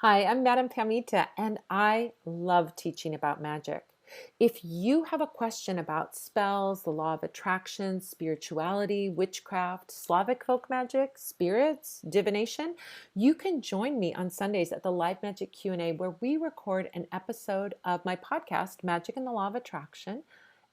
Hi, I'm Madame Pamita, and I love teaching about magic. If you have a question about spells, the law of attraction, spirituality, witchcraft, Slavic folk magic, spirits, divination, you can join me on Sundays at the Live Magic Q&A where we record an episode of my podcast, Magic and the Law of Attraction,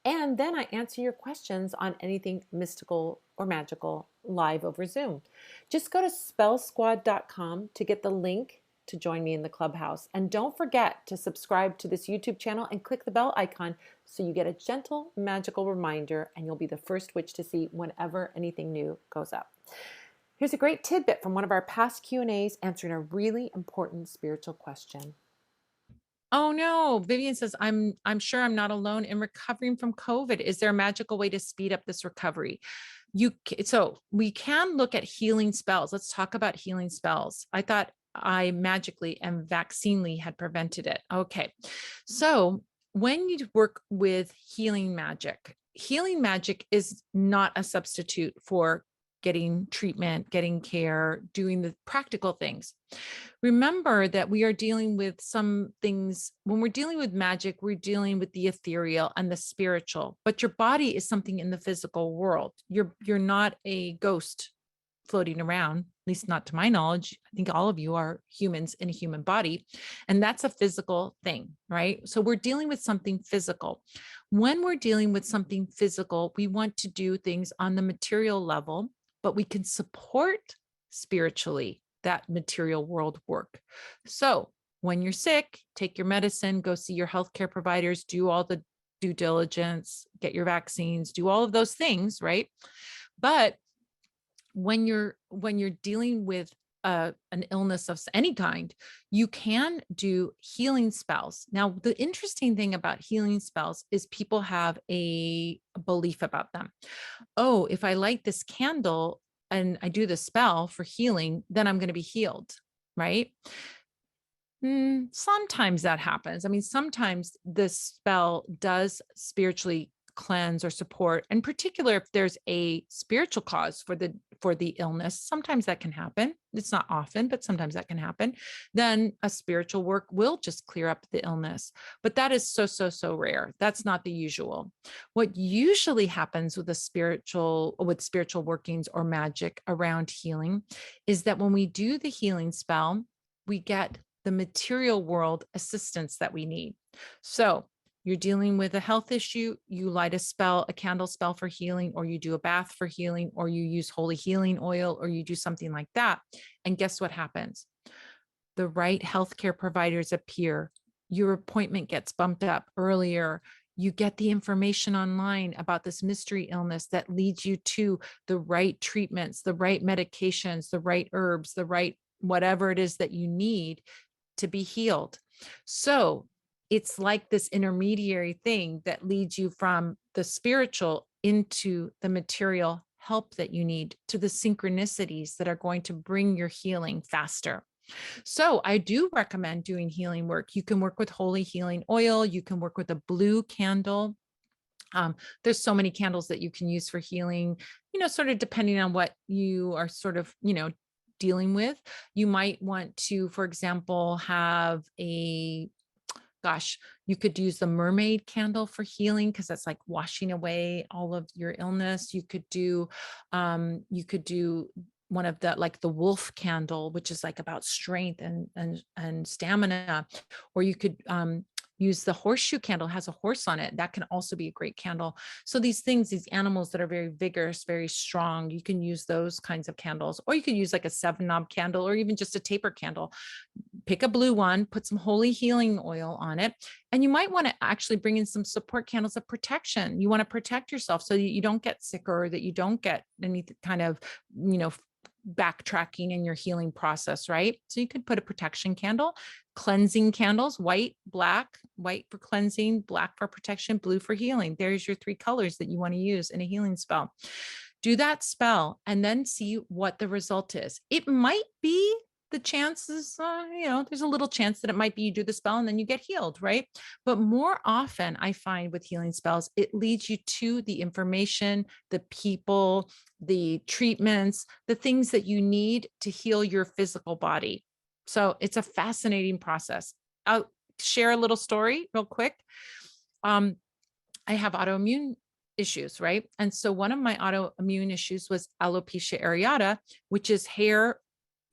and then I answer your questions on anything mystical or magical live over Zoom. Just go to spellsquad.com to get the link to join me in the clubhouse. And don't forget to subscribe to this YouTube channel and click the bell icon so you get a gentle, magical reminder and you'll be the first witch to see whenever anything new goes up. Here's a great tidbit from one of our past Q&As answering a really important spiritual question. Oh no, Vivian says, I'm sure I'm not alone in recovering from COVID. Is there a magical way to speed up this recovery? So we can look at healing spells. Let's talk about healing spells. I thought I magically and vaccinely had prevented it. Okay. So when you work with healing magic is not a substitute for getting treatment, getting care, doing the practical things. Remember that we are dealing with some things. When we're dealing with magic, we're dealing with the ethereal and the spiritual, but your body is something in the physical world. You're not a ghost floating around, at least not to my knowledge. I think all of you are humans in a human body, and that's a physical thing, right? So we're dealing with something physical. When we're dealing with something physical, we want to do things on the material level, but we can support spiritually that material world work. So when you're sick, take your medicine, go see your healthcare providers, do all the due diligence, get your vaccines, do all of those things, right? But when you're dealing with an illness of any kind, you can do healing spells. Now, the interesting thing about healing spells is people have a belief about them. Oh, if I light this candle and I do the spell for healing, then I'm going to be healed, right? Sometimes that happens. I mean, sometimes the spell does spiritually cleanse or support, in particular if there's a spiritual cause for the illness. Sometimes that can happen. It's not often, but sometimes that can happen. Then a spiritual work will just clear up the illness, but that is so rare. That's not the usual. What usually happens with spiritual workings or magic around healing is that when we do the healing spell, we get the material world assistance that we need. So you're dealing with a health issue, you light a candle spell for healing, or you do a bath for healing, or you use holy healing oil, or you do something like that. And guess what happens? The right healthcare providers appear. Your appointment gets bumped up earlier. You get the information online about this mystery illness that leads you to the right treatments, the right medications, the right herbs, the right whatever it is that you need to be healed. So it's like this intermediary thing that leads you from the spiritual into the material help that you need to the synchronicities that are going to bring your healing faster. So I do recommend doing healing work. You can work with holy healing oil. You can work with a blue candle. There's so many candles that you can use for healing, sort of depending on what you are sort of, dealing with. You might want to, for example, have you could use the mermaid candle for healing because that's like washing away all of your illness. You could do one of the wolf candle, which is like about strength and stamina, or you could use the horseshoe candle, has a horse on it. That can also be a great candle. So these animals that are very vigorous, very strong, you can use those kinds of candles, or you could use like a 7-knob candle or even just a taper candle. Pick a blue one, put some holy healing oil on it. And you might want to actually bring in some support candles of protection. You want to protect yourself so that you don't get sicker or that you don't get any kind of, backtracking in your healing process, right? So you could put a protection candle, cleansing candles, white for cleansing, black for protection, blue for healing. There's your 3 colors that you want to use in a healing spell. Do that spell and then see what the result is. It might be the chances, there's a little chance that it might be you do the spell and then you get healed, right? But more often, I find with healing spells, it leads you to the information, the people, the treatments, the things that you need to heal your physical body. So it's a fascinating process. I'll share a little story real quick. Um, I have autoimmune issues, right? And so one of my autoimmune issues was alopecia areata, which is hair,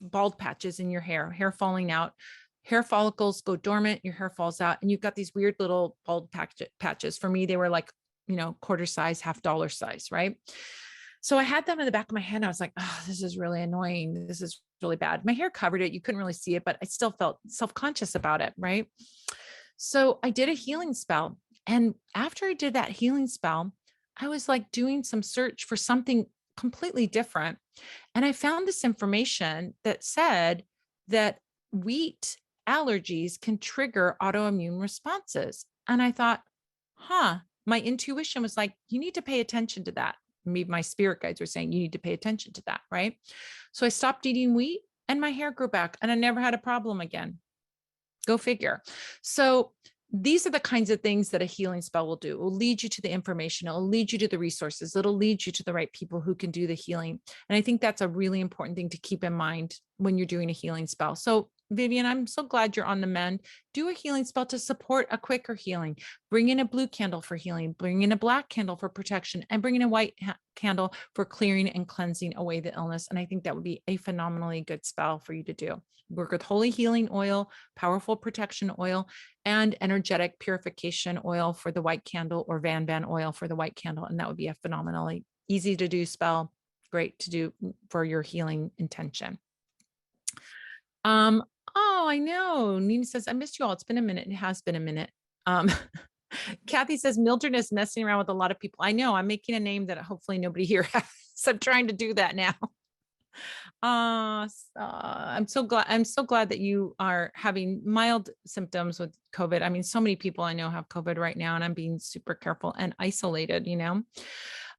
bald patches in your hair falling out. Hair follicles go dormant, your hair falls out, and you've got these weird little bald patches. For me, they were like, quarter size, $half size, right? So I had them in the back of my head. I was like, oh, this is really annoying. This is really bad. My hair covered it. You couldn't really see it, but I still felt self-conscious about it, right? So I did a healing spell. And after I did that healing spell, I was like doing some search for something completely different. And I found this information that said that wheat allergies can trigger autoimmune responses. And I thought, my intuition was like, you need to pay attention to that. Maybe my spirit guides were saying, you need to pay attention to that. Right. So I stopped eating wheat and my hair grew back and I never had a problem again. Go figure. So these are the kinds of things that a healing spell will do. It will lead you to the information. It'll lead you to the resources. It'll lead you to the right people who can do the healing. And I think that's a really important thing to keep in mind when you're doing a healing spell. So Vivian, I'm so glad you're on the mend. Do a healing spell to support a quicker healing. Bring in a blue candle for healing, bring in a black candle for protection, and bring in a white candle for clearing and cleansing away the illness. And I think that would be a phenomenally good spell for you to do. Work with holy healing oil, powerful protection oil, and energetic purification oil for the white candle, or Van oil for the white candle. And that would be a phenomenally easy to do spell. Great to do for your healing intention. Oh, I know. Nina says, I missed you all. It's been a minute. It has been a minute. Kathy says, Mildred is messing around with a lot of people. I know. I'm making a name that hopefully nobody here has. So I'm trying to do that now. I'm so glad that you are having mild symptoms with COVID. I mean, so many people I know have COVID right now, and I'm being super careful and isolated,